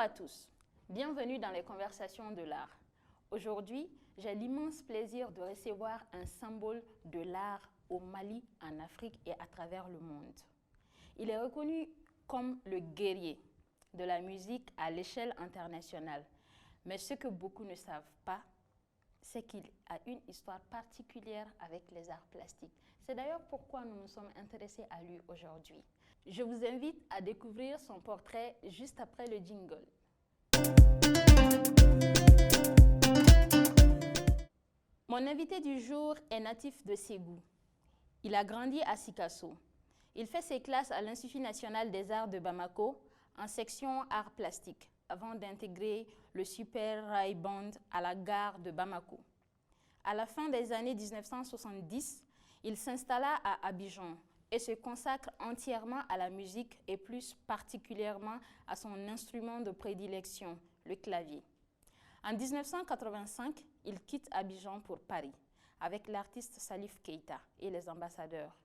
à tous, bienvenue dans les conversations de l'art. Aujourd'hui, j'ai l'immense plaisir de recevoir un symbole de l'art au Mali, en Afrique et à travers le monde. Il est reconnu comme le guerrier de la musique à l'échelle internationale. Mais ce que beaucoup ne savent pas, c'est qu'il a une histoire particulière avec les arts plastiques. C'est d'ailleurs pourquoi nous nous sommes intéressés à lui aujourd'hui. Je vous invite à découvrir son portrait juste après le jingle. Mon invité du jour est natif de Ségou. Il a grandi à Sikasso. Il fait ses classes à l'Institut national des arts de Bamako en section arts plastiques avant d'intégrer le Super Rail Band à la gare de Bamako. À la fin des années 1970, il s'installa à Abidjan et se consacre entièrement à la musique et plus particulièrement à son instrument de prédilection, le clavier. En 1985, il quitte Abidjan pour Paris avec l'artiste Salif Keita et les ambassadeurs.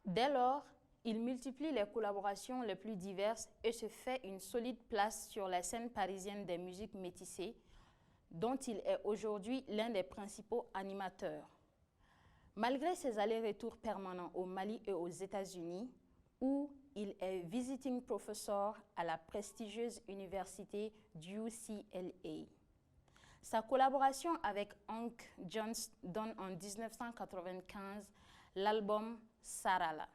Dès lors, il multiplie les collaborations les plus diverses et se fait une solide place sur la scène parisienne des musiques métissées, dont il est aujourd'hui l'un des principaux animateurs. Malgré ses allers-retours permanents au Mali et aux États-Unis, où il est visiting professor à la prestigieuse université d'UCLA. Sa collaboration avec Hank Jones donne en 1995 l'album Sarala.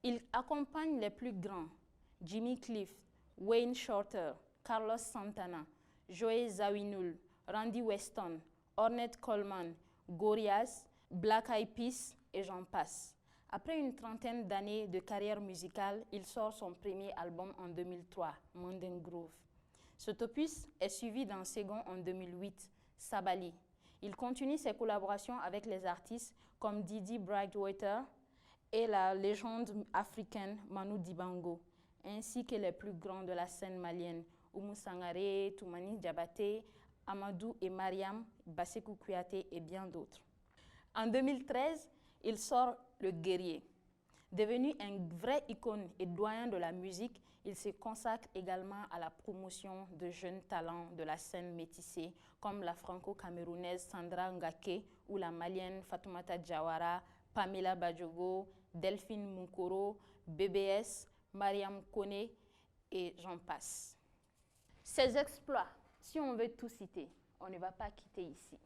Il accompagne les plus grands, Jimmy Cliff, Wayne Shorter, Carlos Santana, Joe Zawinul, Randy Weston, Ornette Coleman, Gorillaz, Black Eyed Peas et j'en passe. Après une trentaine d'années de carrière musicale, il sort son premier album en 2003, Mountain Groove. Cet opus est suivi d'un second en 2008, Sabali. Il continue ses collaborations avec les artistes comme Didi Brightwater et la légende africaine Manu Dibango, ainsi que les plus grands de la scène malienne, Oumou Sangaré, Toumani Diabaté, Amadou et Mariam, Bassekou Kouyaté et bien d'autres. En 2013, il sort Le Guerrier. Devenu un vrai icône et doyen de la musique, il se consacre également à la promotion de jeunes talents de la scène métissée, comme la franco-camerounaise Sandra Ngake ou la malienne Fatoumata Diawara, Pamela Badjogo, Delphine Munkoro, BBS, Mariam Kone et j'en passe. Ses exploits, si on veut tout citer, on ne va pas quitter ici.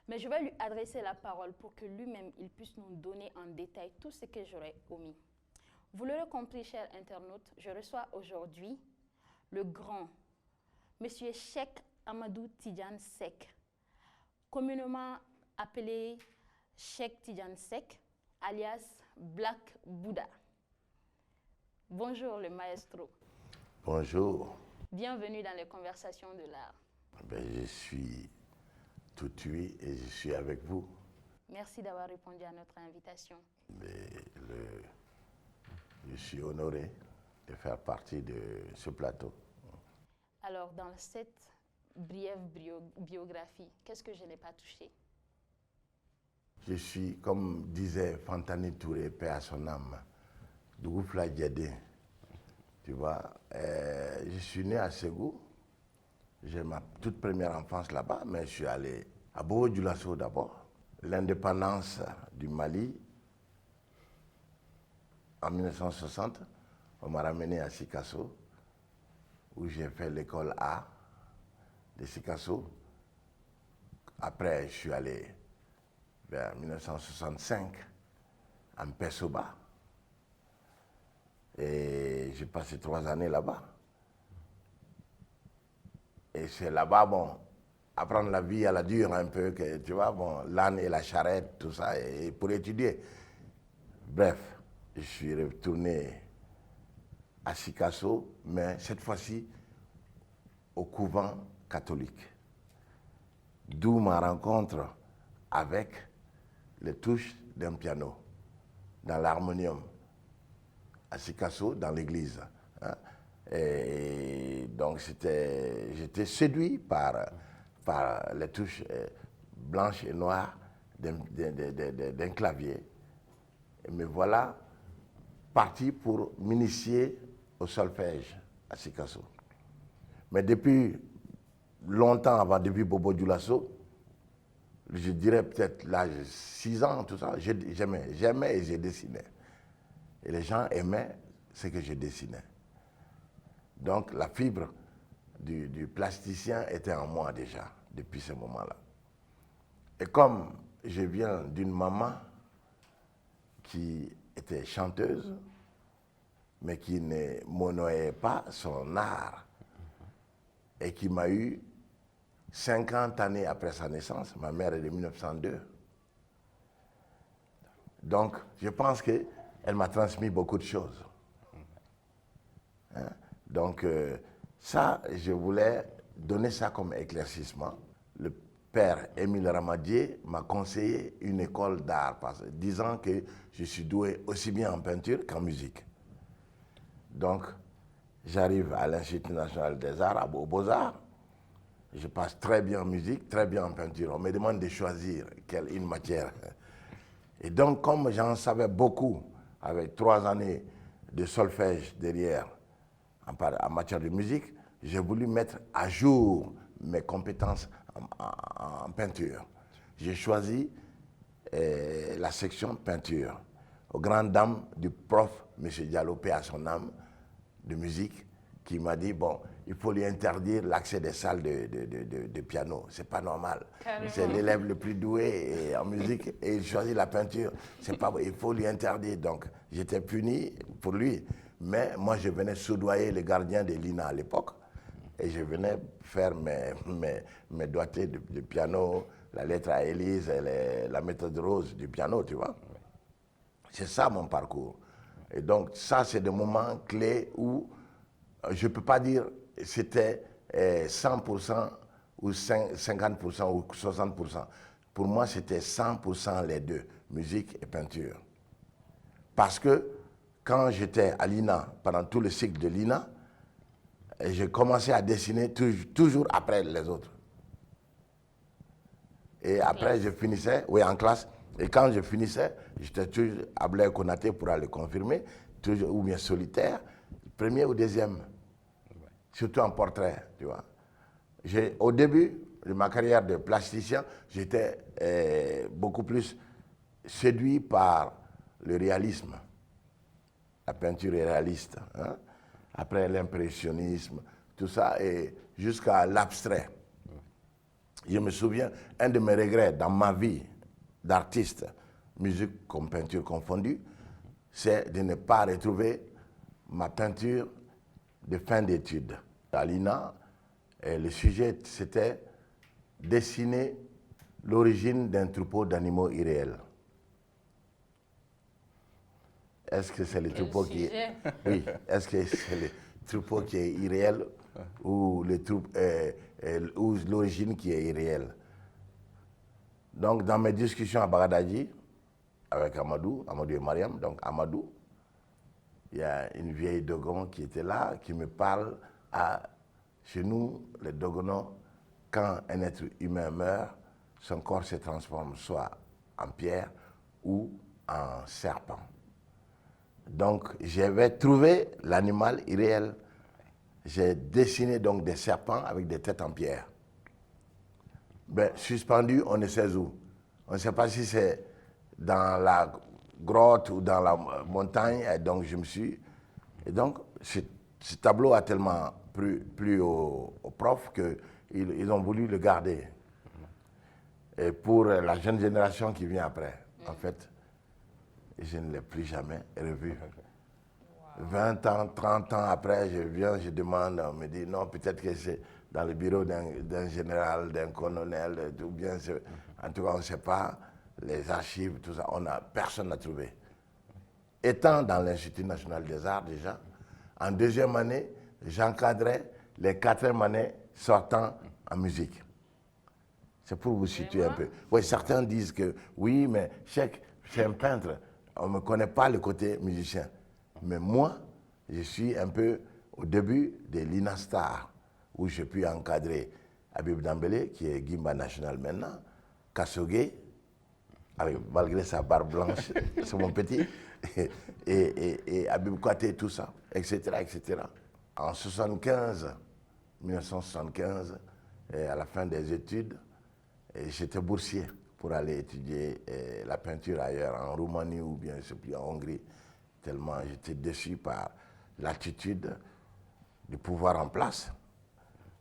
Mais je vais lui adresser la parole pour que lui-même il puisse nous donner en détail tout ce que j'aurais omis. Vous l'aurez compris, chers internautes, je reçois aujourd'hui le grand Monsieur Cheikh Amadou Tidiane Seck, communément appelé Cheikh Tidiane Seck, alias Black Buddha. Bonjour le maestro. Bonjour. Bienvenue dans les conversations de l'art. Je suis tout oui et je suis avec vous. Merci d'avoir répondu à notre invitation. Je suis honoré de faire partie de ce plateau. Alors, dans cette brève biographie, qu'est-ce que je n'ai pas touché? Je suis, comme disait Fantani Touré, paix à son âme, Dougoufla Diadé. Tu vois, je suis né à Ségou. J'ai ma toute première enfance là-bas, mais je suis allé à Bobo-Dioulasso d'abord. L'indépendance du Mali, en 1960, on m'a ramené à Sikasso, où j'ai fait l'école A de Sikasso. Après, je suis allé vers 1965 en Pessoba. Et j'ai passé 3 années là-bas. Et c'est là-bas, bon, apprendre la vie à la dure un peu, que, tu vois, bon, l'âne et la charrette, tout ça, et pour étudier. Bref, je suis retourné à Sikasso, mais cette fois-ci au couvent catholique. D'où ma rencontre avec les touches d'un piano dans l'harmonium à Sikasso, dans l'église. Hein. Et donc j'étais séduit par les touches blanches et noires d'un clavier. Et me voilà parti pour m'initier au solfège à Sikasso. Mais depuis longtemps avant, depuis Bobo Dioulasso, je dirais peut-être l'âge de 6 ans, tout ça, j'aimais et je dessinais. Et les gens aimaient ce que je dessinais. Donc la fibre du plasticien était en moi déjà, depuis ce moment-là. Et comme je viens d'une maman qui était chanteuse, mais qui ne m'honorait pas son art, et qui m'a eu 50 années après sa naissance, ma mère est de 1902. Donc, je pense qu'elle m'a transmis beaucoup de choses. Hein? Donc, ça, je voulais donner ça comme éclaircissement. Le père Émile Ramadier m'a conseillé une école d'art, disant que je suis doué aussi bien en peinture qu'en musique. Donc, j'arrive à l'Institut national des arts, aux Beaux-Arts. Je passe très bien en musique, très bien en peinture. On me demande de choisir une matière. Et donc, comme j'en savais beaucoup, avec 3 années de solfège derrière, en matière de musique, j'ai voulu mettre à jour mes compétences en peinture. J'ai choisi la section peinture, aux grandes dames du prof, M. Diallo, paix à son âme, de musique, qui m'a dit, bon, il faut lui interdire l'accès des salles de piano. C'est pas normal. C'est l'élève le plus doué en musique et il choisit la peinture. C'est pas, il faut lui interdire. Donc, j'étais puni pour lui. Mais moi, je venais soudoyer les gardiens de l'INA à l'époque. Et je venais faire mes doigtés de piano, la lettre à Élise et la méthode rose du piano, tu vois. C'est ça mon parcours. Et donc, ça, c'est des moments clés où je ne peux pas dire c'était 100% ou 50% ou 60%. Pour moi, c'était 100% les deux, musique et peinture. Parce que quand j'étais à l'INA, pendant tout le cycle de l'INA, j'ai commencé à dessiner toujours après les autres. Et après, je finissais, oui, en classe. Et quand je finissais, j'étais toujours à Blaise Konaté pour aller confirmer, toujours, ou bien solitaire, premier ou deuxième. Surtout en portrait, tu vois. Au début de ma carrière de plasticien, j'étais beaucoup plus séduit par le réalisme, la peinture réaliste. Hein? Après l'impressionnisme, tout ça, et jusqu'à l'abstrait. Je me souviens, un de mes regrets dans ma vie d'artiste, musique comme peinture confondue, c'est de ne pas retrouver ma peinture de fin d'études. À l'INA, le sujet, c'était dessiner l'origine d'un troupeau d'animaux irréels. Est-ce que c'est le troupeau qui est... Oui, est-ce que c'est le troupeau qui est irréel ou l'origine qui est irréelle? Donc, dans mes discussions à Bagadadi, avec Amadou et Mariam, donc Amadou, il y a une vieille Dogon qui était là, qui me parle chez nous, les Dogonons, quand un être humain meurt, son corps se transforme soit en pierre ou en serpent. Donc, j'avais trouvé l'animal irréel. J'ai dessiné donc des serpents avec des têtes en pierre. Ben, suspendus, on ne sait où. On ne sait pas si c'est dans la grotte ou dans la montagne. Et donc, Et donc, ce tableau a tellement plu aux profs qu'ils ont voulu le garder. Et pour la jeune génération qui vient après, en fait, je ne l'ai plus jamais revu. 20 ans, 30 ans après, je viens, je demande, on me dit non, peut-être que c'est dans le bureau d'un général, d'un colonel, ou bien, en tout cas, on ne sait pas, les archives, tout ça, personne n'a trouvé. Étant dans l'Institut national des arts déjà, en deuxième année, j'encadrais les 4e années sortant en musique. C'est pour vous situer un peu. Oui, certains disent que oui, mais c'est un peintre, on ne me connaît pas le côté musicien. Mais moi, je suis un peu au début de l'INASTAR, où j'ai pu encadrer Habib Dambélé, qui est Gimba National maintenant, Kassogué, malgré sa barbe blanche, c'est mon petit, et Habib Kouaté, tout ça, etc., etc. En 75, 1975, et à la fin des études, j'étais boursier pour aller étudier la peinture ailleurs, en Roumanie ou bien je sais plus, en Hongrie, tellement j'étais déçu par l'attitude du pouvoir en place.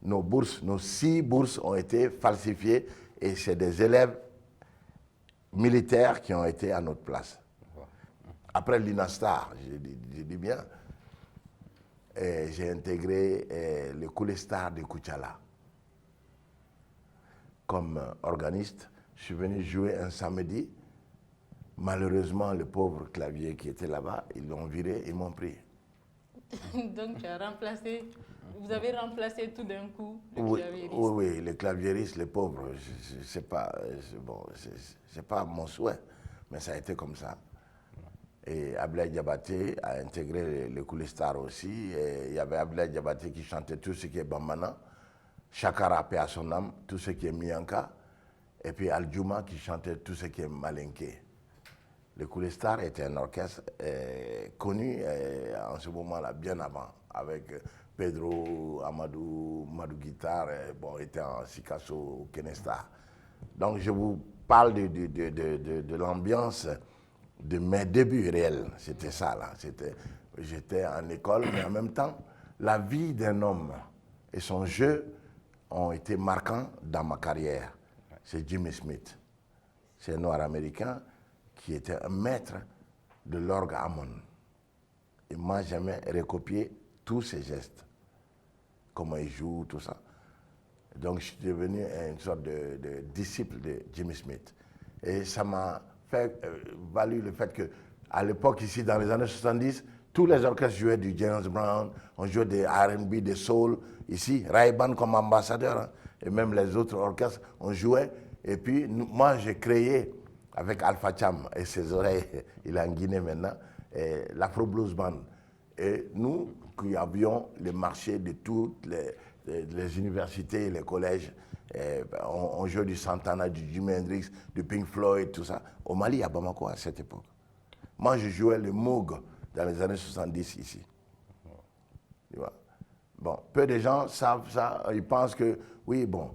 Nos bourses, nos 6 bourses ont été falsifiées et c'est des élèves militaires qui ont été à notre place. Après l'INASTAR, je dis bien, j'ai intégré le Koulestar de Koutchala. Comme organiste, je suis venu jouer un samedi. Malheureusement, le pauvre clavier qui était là-bas, ils l'ont viré, ils m'ont pris. Donc tu as remplacé, vous avez remplacé tout d'un coup le claviériste. Oui, les claviéristes, les pauvres, je sais pas, bon, c'est pas mon souhait, mais ça a été comme ça. Et Ablaye Diabaté a intégré le Koulestar aussi. Et il y avait Ablaye Diabaté qui chantait tout ce qui est Bambana, Chakara paix à son âme, tout ce qui est Mianka, et puis Al-Juma qui chantait tout ce qui est Malinké. Le Koulestar était un orchestre connu en ce moment-là, bien avant, avec Pedro, Amadou, Madou Guitar, bon, était en Sikasso, Kenesta. Donc je vous parle de l'ambiance de mes débuts réels, c'était ça là. J'étais en école, mais en même temps, la vie d'un homme et son jeu ont été marquants dans ma carrière. C'est Jimmy Smith, c'est un Noir-Américain qui était un maître de l'orgue Hammond. Et moi, j'aimais recopier tous ses gestes, comment il joue, tout ça. Donc, je suis devenu une sorte de disciple de Jimmy Smith. Et ça m'a valu le fait qu'à l'époque, ici, dans les années 70, tous les orchestres jouaient du James Brown, on jouait des R&B, des soul. Ici, Ray-Ban comme ambassadeur, hein, et même les autres orchestres, on jouait. Et puis, moi, j'ai créé, avec Alpha Cham et ses oreilles, il est en Guinée maintenant, l'Afro Blues Band. Et nous, qui avions les marchés de toutes les universités et les collèges, on jouait du Santana, du Jimi Hendrix, du Pink Floyd, tout ça. Au Mali, à Bamako, à cette époque. Moi, je jouais le Moog dans les années 70 ici. Tu vois? Bon, peu de gens savent ça. Ils pensent que, oui, bon,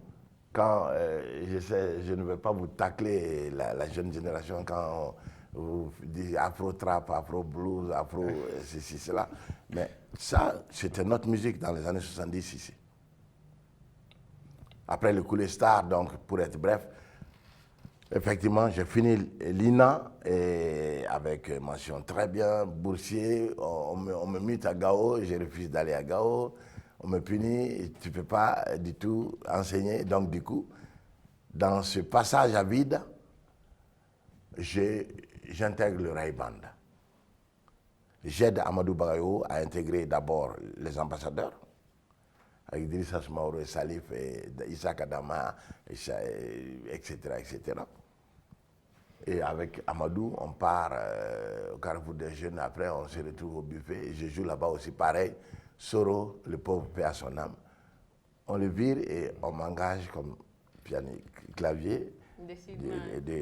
quand je ne vais pas vous tacler la jeune génération quand vous dites afro-trap, afro-blues, ceci, cela. Mais ça, c'était notre musique dans les années 70 ici. Après le Koulestar, donc pour être bref, effectivement, j'ai fini l'INA avec mention très bien, boursier. On me mute à Gao, je refuse d'aller à Gao. On me punit, tu ne peux pas du tout enseigner. Donc du coup, dans ce passage à vide, j'intègre le Ray Band. J'aide Amadou Bagayo à intégrer d'abord les ambassadeurs, avec Idrissa Soumaoro et Salif et Issa Kadama, etc., etc. Et avec Amadou, on part au Carrefour des Jeunes. Après, on se retrouve au buffet. Je joue là-bas aussi pareil. Soro, le pauvre paix à son âme. On le vire et on m'engage comme clavier. Décidément,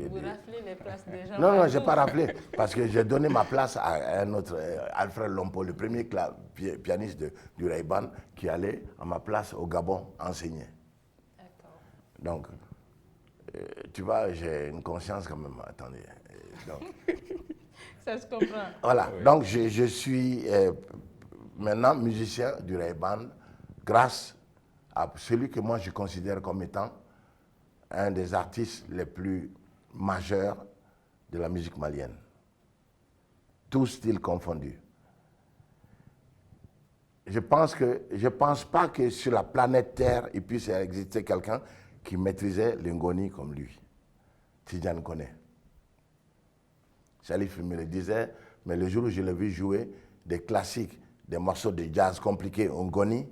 vous raflez les places des gens. Non, je n'ai pas raflé, parce que j'ai donné ma place à un autre, Alfred Lompo, le premier pianiste du Ray Band, qui allait à ma place au Gabon enseigner. D'accord. Donc, tu vois, j'ai une conscience quand même. Attendez. Donc, ça se comprend. Voilà, oui. Donc je suis maintenant musicien du Ray Band grâce à celui que moi je considère comme étant un des artistes les plus majeurs de la musique malienne. Tous styles confondus. Je pense pas que sur la planète Terre, il puisse exister quelqu'un qui maîtrisait l'Ngoni comme lui. Tidjane Koné. Salif me le disait, mais le jour où je l'ai vu jouer des classiques, des morceaux de jazz compliqués, Ngoni,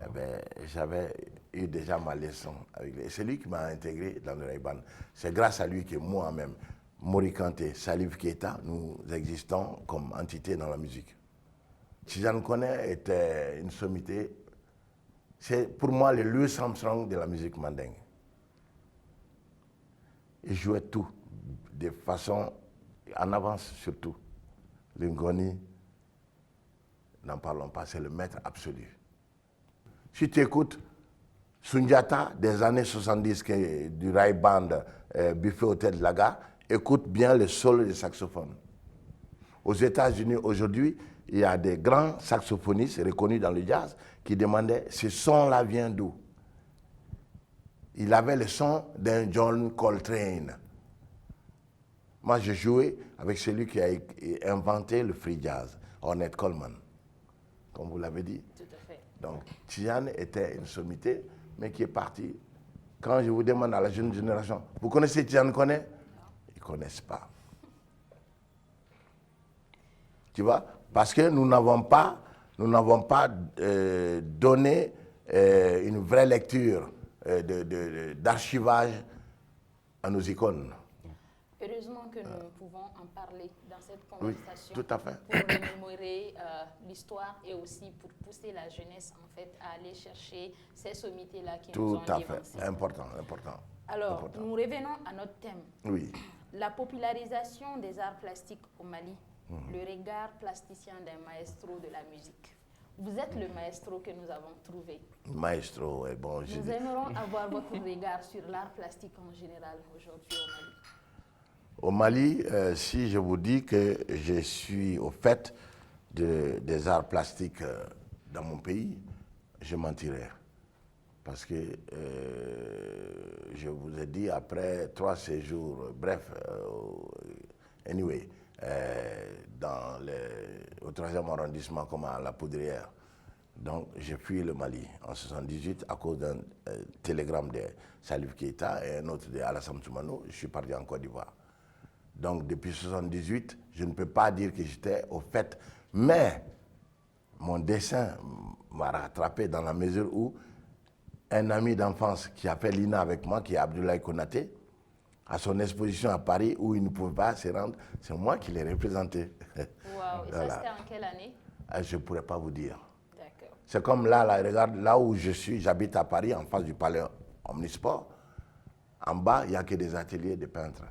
eh ben, j'avais eu déjà ma leçon avec lui. C'est lui qui m'a intégré dans le Ray Band. C'est grâce à lui que moi-même, Mori Kanté, Salif Keita, nous existons comme entité dans la musique. Tidjane Koné était une sommité. C'est pour moi le Louis Armstrong de la musique mandingue. Il jouait tout, de façon en avance surtout. Le Ngoni, n'en parlons pas, c'est le maître absolu. Si tu écoutes Sundiata des années 70 du Rai Band, Buffet Hôtel de la Gare, écoute bien le solo du saxophone. Aux États-Unis, aujourd'hui, il y a des grands saxophonistes reconnus dans le jazz qui demandaient ce son-là vient d'où? Il avait le son d'un John Coltrane. Moi, j'ai joué avec celui qui a inventé le free jazz, Ornette Coleman, comme vous l'avez dit. Tout à fait. Donc, Tidiane était une sommité, mais qui est parti. Quand je vous demande à la jeune génération, vous connaissez Tidiane Koné? Ils ne connaissent pas. Tu vois? Parce que nous n'avons pas donné une vraie lecture d'archivage à nos icônes. Heureusement que nous pouvons en parler dans cette conversation. Oui, tout à fait. Pour remémorer l'histoire et aussi pour pousser la jeunesse en fait à aller chercher ces sommités-là qui nous ont Tout à dévancés. fait, important, important. Alors, important. nous revenons à notre thème. Oui. La popularisation des arts plastiques au Mali, le regard plasticien d'un maestro de la musique. Vous êtes le maestro que nous avons trouvé. Maestro, bon. Nous aimerons avoir votre regard sur l'art plastique en général aujourd'hui au Mali. Au Mali, si je vous dis que je suis au fait des arts plastiques dans mon pays, je mentirais. Parce que je vous ai dit, après 3 séjours, bref, anyway, au 3e arrondissement comme à La Poudrière. Donc, j'ai fui le Mali en 78 à cause d'un télégramme de Salif Keïta et un autre de Alassane Toumano. Je suis parti en Côte d'Ivoire. Donc, depuis 78, je ne peux pas dire que j'étais au fait. Mais mon dessin m'a rattrapé dans la mesure où un ami d'enfance qui a fait l'INA avec moi, qui est Abdoulaye Konaté, à son exposition à Paris où il ne pouvait pas se rendre, c'est moi qui l'ai représenté. Wow. Et Voilà. ça, c'était en quelle année? Je ne pourrais pas vous dire. D'accord. C'est comme là, regarde, là où je suis, j'habite à Paris, en face du palais Omnisport. En bas, il n'y a que des ateliers de peintres.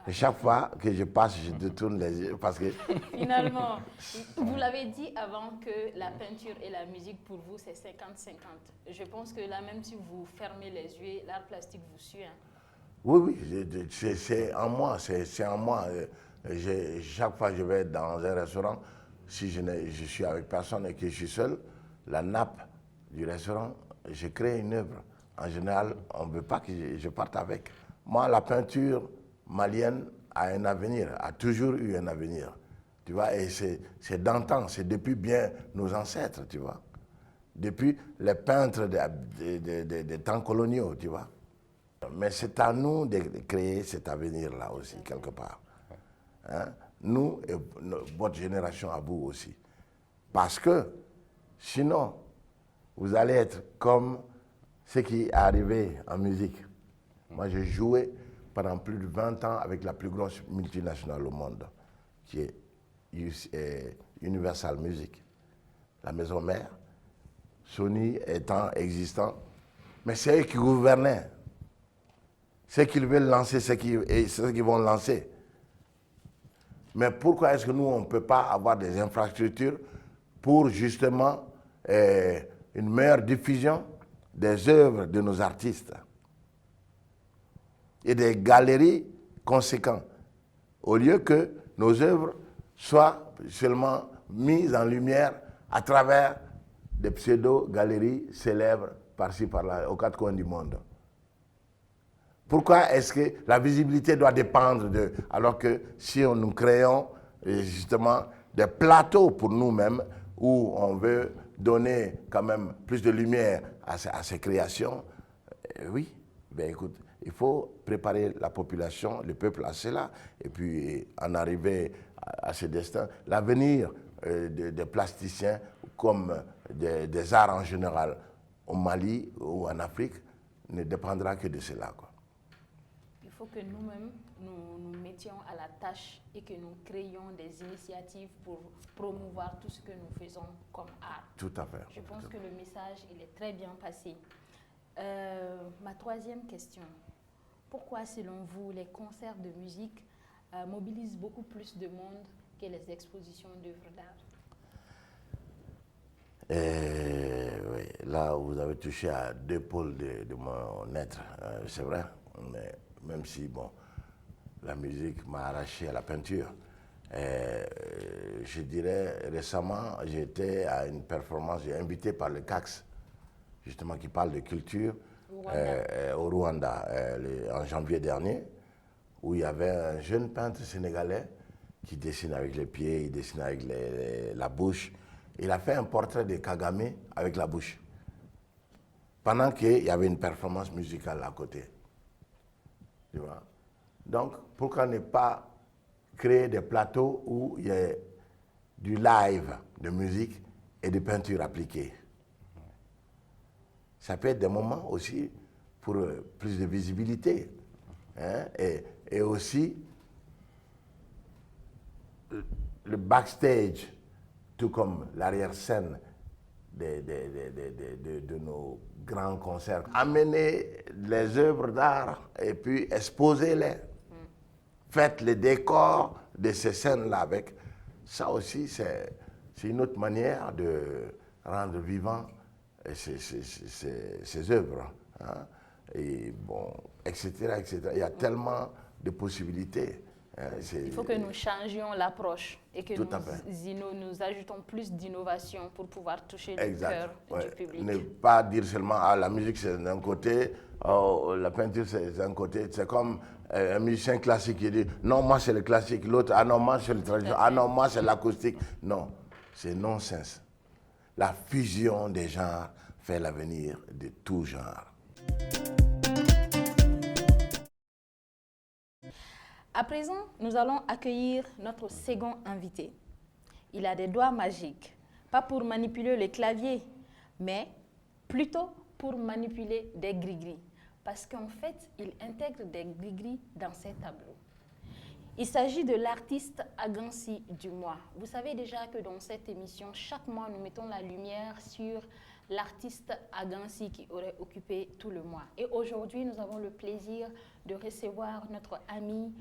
Et chaque fois que je passe, je détourne les yeux parce que... Finalement, vous l'avez dit avant que la peinture et la musique, pour vous, c'est 50-50. Je pense que là, même si vous fermez les yeux, l'art plastique vous suit. Hein? Oui, c'est en moi, c'est en moi. Chaque fois que je vais dans un restaurant, si je suis avec personne et que je suis seul, la nappe du restaurant, je crée une œuvre. En général, on ne veut pas que je parte avec. Moi, la peinture malienne a un avenir, a toujours eu un avenir. Tu vois, et c'est d'antan, c'est depuis bien nos ancêtres, tu vois. Depuis les peintres des temps coloniaux, tu vois. Mais c'est à nous de créer cet avenir-là aussi, quelque part. Hein? Nous et votre génération à vous aussi. Parce que, sinon, vous allez être comme ce qui est arrivé en musique. Moi, j'ai joué pendant plus de 20 ans avec la plus grosse multinationale au monde, qui est Universal Music, la maison mère, Sony étant existant. Mais c'est eux qui gouvernaient. Ceux qui veulent lancer, ceux qui vont lancer. Mais pourquoi est-ce que nous, on ne peut pas avoir des infrastructures pour justement une meilleure diffusion des œuvres de nos artistes et des galeries conséquentes, au lieu que nos œuvres soient seulement mises en lumière à travers des pseudo-galeries célèbres par-ci, par-là, aux 4 coins du monde. Pourquoi est-ce que la visibilité doit dépendre de... Alors que si nous créons justement des plateaux pour nous-mêmes où on veut donner quand même plus de lumière à ces créations, oui, ben écoute, il faut préparer la population, le peuple à cela, et puis en arriver à ce destin. L'avenir des plasticiens comme des arts en général au Mali ou en Afrique ne dépendra que de cela, quoi. Il faut que nous-mêmes, nous mettions à la tâche et que nous créions des initiatives pour promouvoir tout ce que nous faisons comme art. Tout à fait. Je pense que le message, il est très bien passé. Ma 3e question. Pourquoi, selon vous, les concerts de musique mobilisent beaucoup plus de monde que les expositions d'œuvres d'art? Oui. Oui, là, vous avez touché à deux pôles de mon être, c'est vrai. Mais même si, bon, la musique m'a arraché à la peinture. Je dirais, récemment, j'étais à une performance, j'ai invité par le CAX, justement, qui parle de culture, au Rwanda, en janvier dernier, où il y avait un jeune peintre sénégalais qui dessine avec les pieds, il dessine avec la bouche. Il a fait un portrait de Kagame avec la bouche, pendant qu'il y avait une performance musicale à côté. Tu vois? Donc, pourquoi ne pas créer des plateaux où il y a du live de musique et de peinture appliquée? Ça peut être des moments aussi pour plus de visibilité, hein, et aussi le backstage, tout comme l'arrière-scène de nos grands concerts. Amener les œuvres d'art et puis exposer-les. Faites les décors de ces scènes-là avec. Ça aussi, c'est une autre manière de rendre vivant ces œuvres. Hein. Et bon, etc., etc. Il y a tellement de possibilités. Hein. Il faut que nous changions l'approche et que nous ajoutons plus d'innovation pour pouvoir toucher le exact. cœur du public. Ne pas dire seulement ah, la musique c'est d'un côté, oh, la peinture c'est d'un côté. C'est comme un musicien classique qui dit non, moi c'est le classique, l'autre ah non, moi c'est le traditionnel, ah non, moi c'est l'acoustique. Non, c'est non-sens. La fusion des genres fait l'avenir de tout genre. À présent, nous allons accueillir notre second invité. Il a des doigts magiques, pas pour manipuler le clavier, mais plutôt pour manipuler des gris-gris. Parce qu'en fait, il intègre des gris-gris dans ses tableaux. Il s'agit de l'artiste Agansi du mois. Vous savez déjà que dans cette émission, chaque mois, nous mettons la lumière sur l'artiste Agansi qui aurait occupé tout le mois. Et aujourd'hui, nous avons le plaisir de recevoir notre amie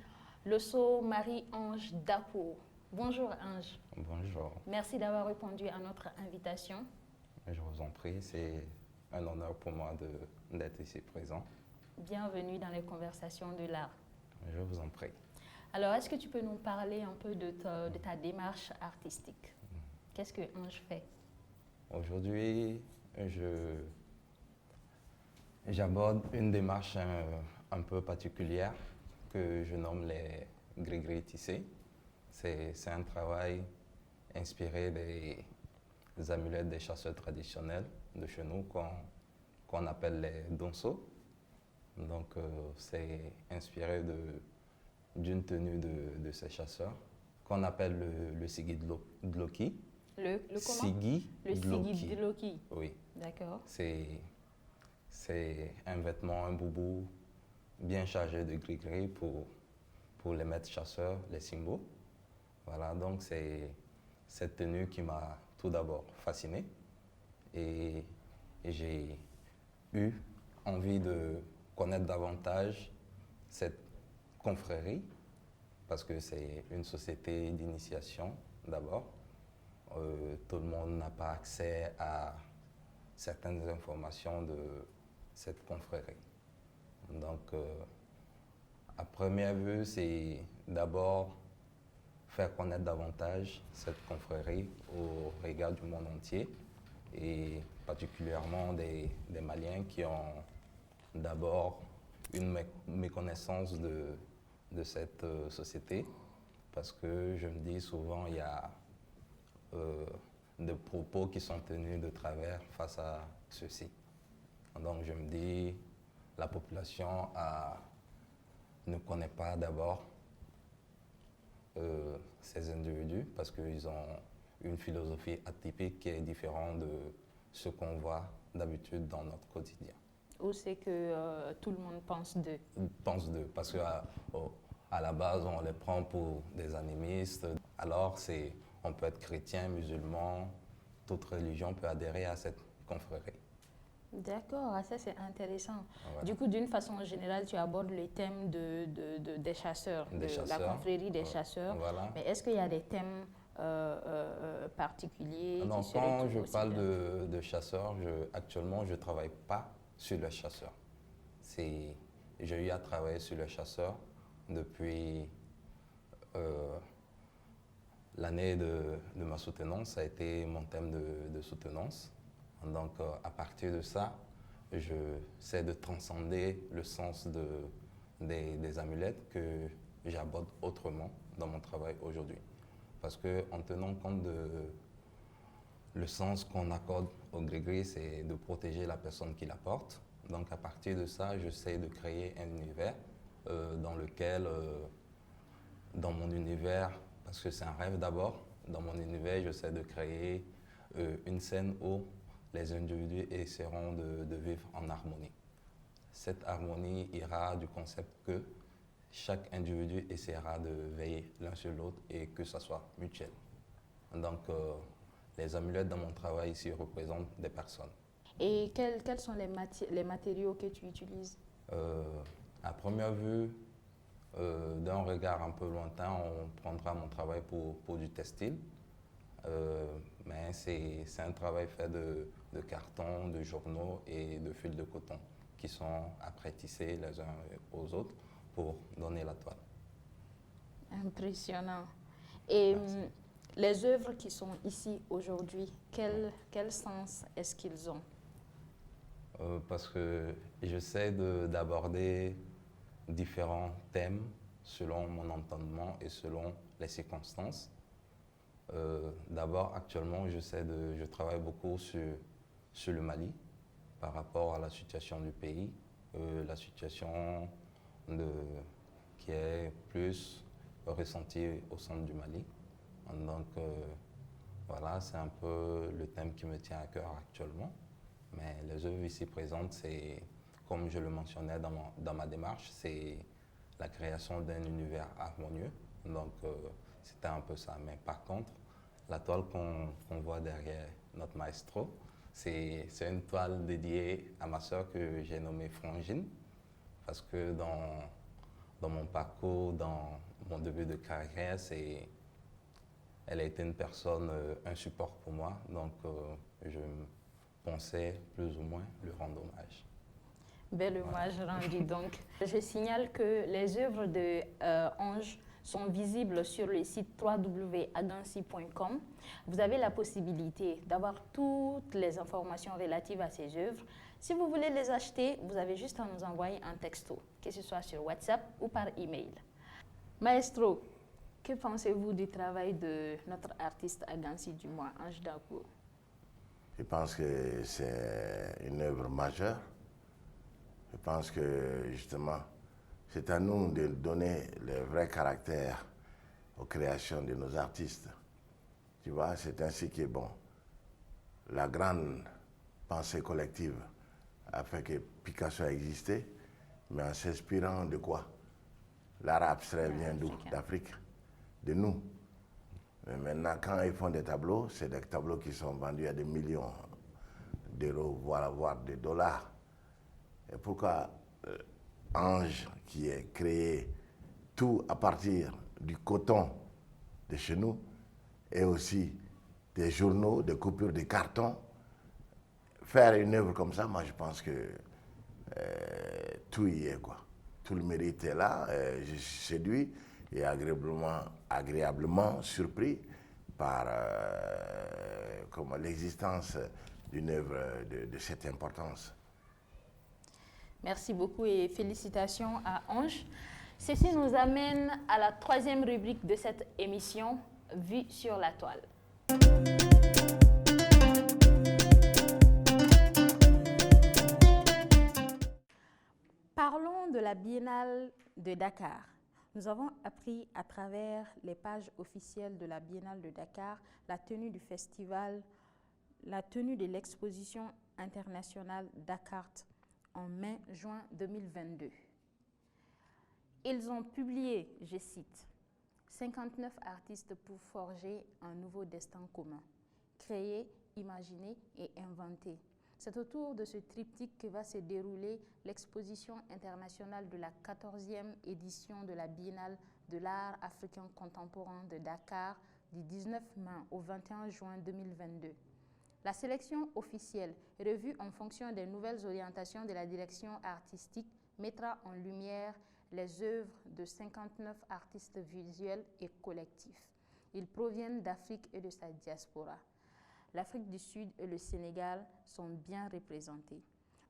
Losso Marie-Ange Dapo. Bonjour Ange. Bonjour. Merci d'avoir répondu à notre invitation. Je vous en prie, c'est un honneur pour moi d'être ici présent. Bienvenue dans les conversations de l'art. Je vous en prie. Alors, est-ce que tu peux nous parler un peu de ta démarche artistique? Qu'est-ce que Ange fait? Aujourd'hui, j'aborde une démarche un peu particulière que je nomme les gris-gris tissés. C'est un travail inspiré des amulettes des chasseurs traditionnels de chez nous qu'on appelle les donso. Donc, c'est inspiré d'une tenue de ces chasseurs qu'on appelle le Sigi Dloki. Le comment? Sigi Dloki. Sigi Dloki. Oui. D'accord. C'est un vêtement, un boubou bien chargé de gris-gris pour les maîtres chasseurs, les Simbo. Voilà, donc c'est cette tenue qui m'a tout d'abord fasciné et j'ai eu envie de connaître davantage cette confrérie parce que c'est une société d'initiation d'abord. Tout le monde n'a pas accès à certaines informations de cette confrérie. Donc, à première vue, c'est d'abord faire connaître davantage cette confrérie au regard du monde entier et particulièrement des Maliens qui ont d'abord une méconnaissance de cette société parce que je me dis souvent il y a des propos qui sont tenus de travers face à ceci. Donc je me dis la population ne connaît pas d'abord ces individus parce qu'ils ont une philosophie atypique qui est différente de ce qu'on voit d'habitude dans notre quotidien. Ou c'est que tout le monde pense d'eux? Pense d'eux, parce qu'à la base, on les prend pour des animistes. Alors, on peut être chrétien, musulman, toute religion peut adhérer à cette confrérie. D'accord, ça c'est intéressant. Voilà. Du coup, d'une façon générale, tu abordes les thèmes des chasseurs, Des chasseurs, la confrérie des chasseurs. Voilà. Mais est-ce qu'il y a des thèmes particulier Non, qui serait quand tout je aussi parle bien? de chasseur, actuellement, je ne travaille pas sur le chasseur. J'ai eu à travailler sur le chasseur depuis l'année de ma soutenance. Ça a été mon thème de soutenance. Donc, à partir de ça, je sais de transcender le sens des amulettes que j'aborde autrement dans mon travail aujourd'hui. Parce qu'en tenant compte le sens qu'on accorde au gris-gris, c'est de protéger la personne qui la porte. Donc à partir de ça, j'essaie de créer un univers dans lequel, dans mon univers, parce que c'est un rêve d'abord, dans mon univers, j'essaie de créer une scène où les individus essaieront de vivre en harmonie. Cette harmonie ira du concept que chaque individu essaiera de veiller l'un sur l'autre et que ça soit mutuel. Donc, les amulettes dans mon travail ici représentent des personnes. Et quels sont les matériaux que tu utilises? À première vue, d'un regard un peu lointain, on prendra mon travail pour du textile. Mais c'est un travail fait de carton, de journaux et de fils de coton qui sont après tissés les uns aux autres pour donner la toile. Impressionnant. Et Merci. les œuvres qui sont ici aujourd'hui, quel sens est-ce qu'ils ont? Parce que j'essaie d'aborder différents thèmes selon mon entendement et selon les circonstances. D'abord, actuellement, je travaille beaucoup sur le Mali par rapport à la situation du pays, la situation qui est plus ressentie au centre du Mali. Donc, voilà, c'est un peu le thème qui me tient à cœur actuellement. Mais les œuvres ici présentes, c'est, comme je le mentionnais dans ma démarche, c'est la création d'un univers harmonieux. Donc, c'était un peu ça. Mais par contre, la toile qu'on voit derrière notre maestro, c'est une toile dédiée à ma sœur que j'ai nommée Frangine. Parce que dans mon parcours, dans mon début de carrière, elle a été une personne, un support pour moi. Donc, je pensais plus ou moins lui rendre hommage. Bel hommage rendu donc. Je signale que les œuvres de Ange sont visibles sur le site www.agansi.com. Vous avez la possibilité d'avoir toutes les informations relatives à ces œuvres. Si vous voulez les acheter, vous avez juste à nous envoyer un texto, que ce soit sur WhatsApp ou par email. Maestro, que pensez-vous du travail de notre artiste Agansi du mois, Ange Dancourt? Je pense que c'est une œuvre majeure. Je pense que justement, c'est à nous de donner le vrai caractère aux créations de nos artistes. Tu vois, c'est ainsi que, bon, la grande pensée collective a fait que Picasso a existé, mais en s'inspirant de quoi? L'art abstrait vient d'où? D'Afrique, de nous. Mais maintenant, quand ils font des tableaux, c'est des tableaux qui sont vendus à des millions d'euros, voire des dollars. Et pourquoi Ange, qui est créé tout à partir du coton de chez nous, et aussi des journaux, des coupures de carton, faire une œuvre comme ça, moi je pense que tout y est, quoi. Tout le mérite est là. Je suis séduit et agréablement surpris par l'existence d'une œuvre de cette importance. Merci beaucoup et félicitations à Ange. Ceci nous amène à la troisième rubrique de cette émission, Vue sur la toile. Parlons de la Biennale de Dakar. Nous avons appris à travers les pages officielles de la Biennale de Dakar la tenue du festival, la tenue de l'exposition internationale Dakar en mai-juin 2022. Ils ont publié, je cite, 59 artistes pour forger un nouveau destin commun, créer, imaginer et inventer. C'est autour de ce triptyque que va se dérouler l'exposition internationale de la 14e édition de la Biennale de l'art africain contemporain de Dakar du 19 mai au 21 juin 2022. La sélection officielle, revue en fonction des nouvelles orientations de la direction artistique, mettra en lumière les œuvres de 59 artistes visuels et collectifs. Ils proviennent d'Afrique et de sa diaspora. L'Afrique du Sud et le Sénégal sont bien représentés.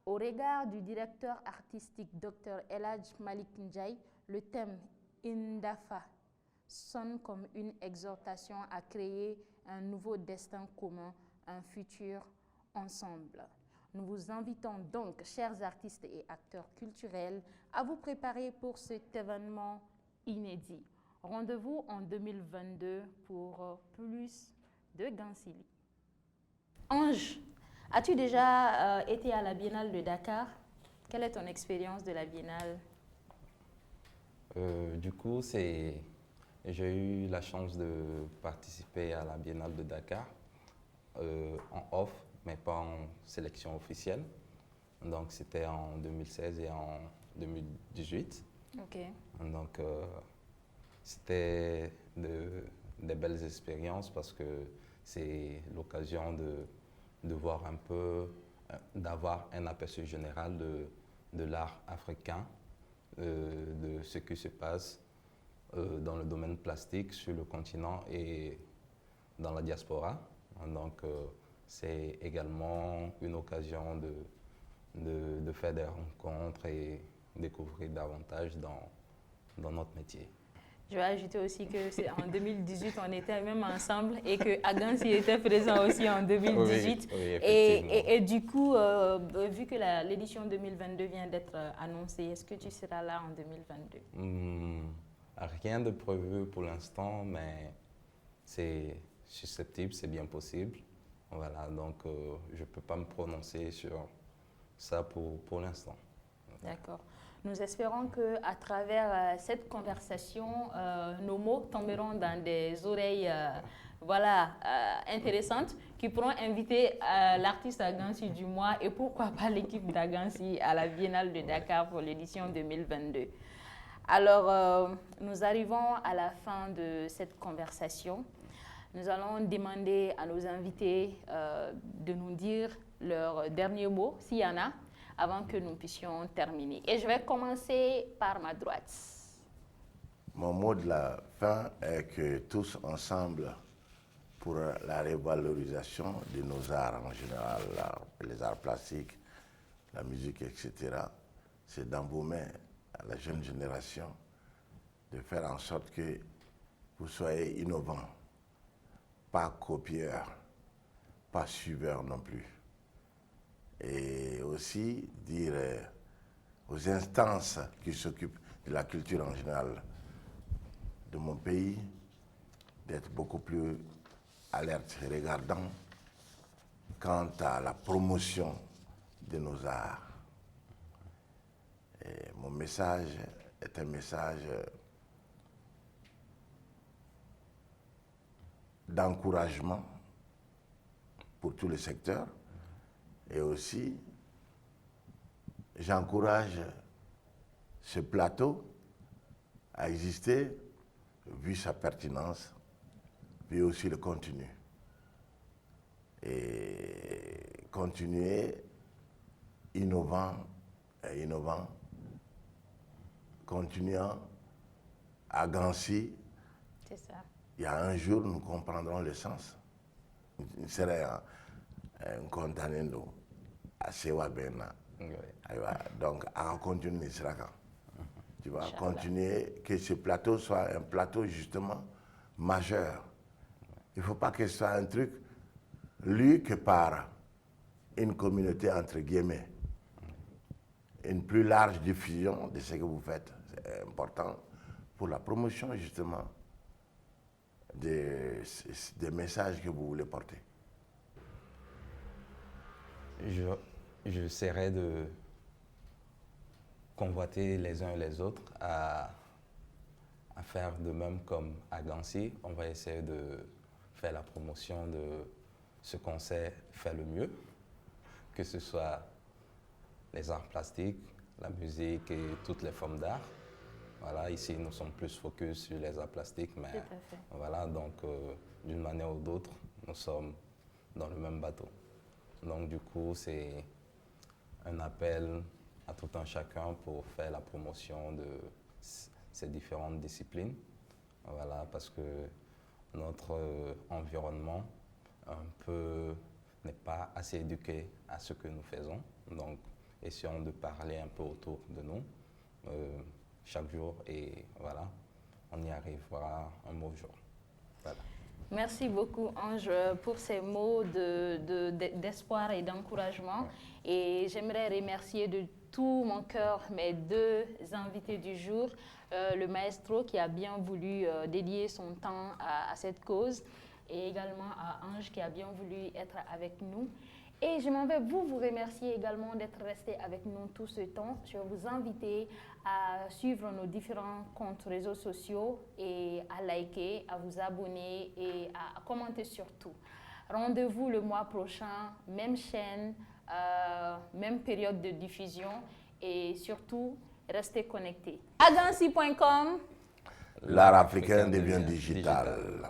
Au regard du directeur artistique Dr Eladj Malik Ndiaye, le thème Indafa sonne comme une exhortation à créer un nouveau destin commun, un futur ensemble. Nous vous invitons donc, chers artistes et acteurs culturels, à vous préparer pour cet événement inédit. Rendez-vous en 2022 pour plus de Gansili. Ange, as-tu déjà été à la Biennale de Dakar? Quelle est ton expérience de la Biennale? Du coup, j'ai eu la chance de participer à la Biennale de Dakar en off, mais pas en sélection officielle. Donc, c'était en 2016 et en 2018. Ok. Donc, c'était des belles expériences parce que c'est l'occasion de voir un peu, d'avoir un aperçu général de l'art africain, de ce qui se passe dans le domaine plastique sur le continent et dans la diaspora. Donc, c'est également une occasion de faire des rencontres et découvrir davantage dans notre métier. Je vais ajouter aussi que c'est en 2018, on était même ensemble et que Agansi était présent aussi en 2018. Oui, et du coup, vu que l'édition 2022 vient d'être annoncée, est-ce que tu seras là en 2022? Rien de prévu pour l'instant, mais c'est susceptible, c'est bien possible. Voilà, donc je ne peux pas me prononcer sur ça pour l'instant. D'accord. Nous espérons qu'à travers cette conversation, nos mots tomberont dans des oreilles intéressantes qui pourront inviter l'artiste Agansi du mois et pourquoi pas l'équipe d'Agansi à la Biennale de Dakar pour l'édition 2022. Alors, nous arrivons à la fin de cette conversation. Nous allons demander à nos invités de nous dire leurs derniers mots, s'il y en a, avant que nous puissions terminer. Et je vais commencer par ma droite. Mon mot de la fin est que tous ensemble, pour la revalorisation de nos arts en général, les arts plastiques, la musique, etc., c'est dans vos mains, à la jeune génération, de faire en sorte que vous soyez innovants, pas copieurs, pas suiveurs non plus. Et aussi dire aux instances qui s'occupent de la culture en général de mon pays d'être beaucoup plus alertes et regardants quant à la promotion de nos arts. Et mon message est un message d'encouragement pour tous les secteurs. Et aussi, j'encourage ce plateau à exister, vu sa pertinence, vu aussi le contenu. Et continuer innovant, continuant à Gansi. C'est ça. Il y a un jour, nous comprendrons le sens. Il serait un condamné, nous. Donc, en continu, tu vas continuer, que ce plateau soit un plateau justement majeur. Il ne faut pas que ce soit un truc lu que par une communauté entre guillemets. Une plus large diffusion de ce que vous faites. C'est important pour la promotion justement des messages que vous voulez porter. J'essaierai de convoiter les uns et les autres à faire de même comme à Gansi. On va essayer de faire la promotion de ce qu'on sait faire le mieux, que ce soit les arts plastiques, la musique et toutes les formes d'art. Voilà, ici, nous sommes plus focus sur les arts plastiques, mais Tout à fait. voilà, donc d'une manière ou d'autre, nous sommes dans le même bateau. Donc du coup, c'est un appel à tout un chacun pour faire la promotion de ces différentes disciplines. Voilà, parce que notre environnement n'est pas assez éduqué à ce que nous faisons. Donc, essayons de parler un peu autour de nous chaque jour et voilà, on y arrivera un beau jour. Voilà. Merci beaucoup, Ange, pour ces mots d'espoir et d'encouragement. Et j'aimerais remercier de tout mon cœur mes deux invités du jour, le maestro qui a bien voulu dédier son temps à cette cause et également à Ange qui a bien voulu être avec nous. Et je m'en vais vous remercier également d'être resté avec nous tout ce temps. Je vais vous inviter à suivre nos différents comptes réseaux sociaux et à liker, à vous abonner et à commenter surtout. Rendez-vous le mois prochain, même chaîne, même période de diffusion et surtout, restez connectés. Agansi.com. L'art africain devient digital.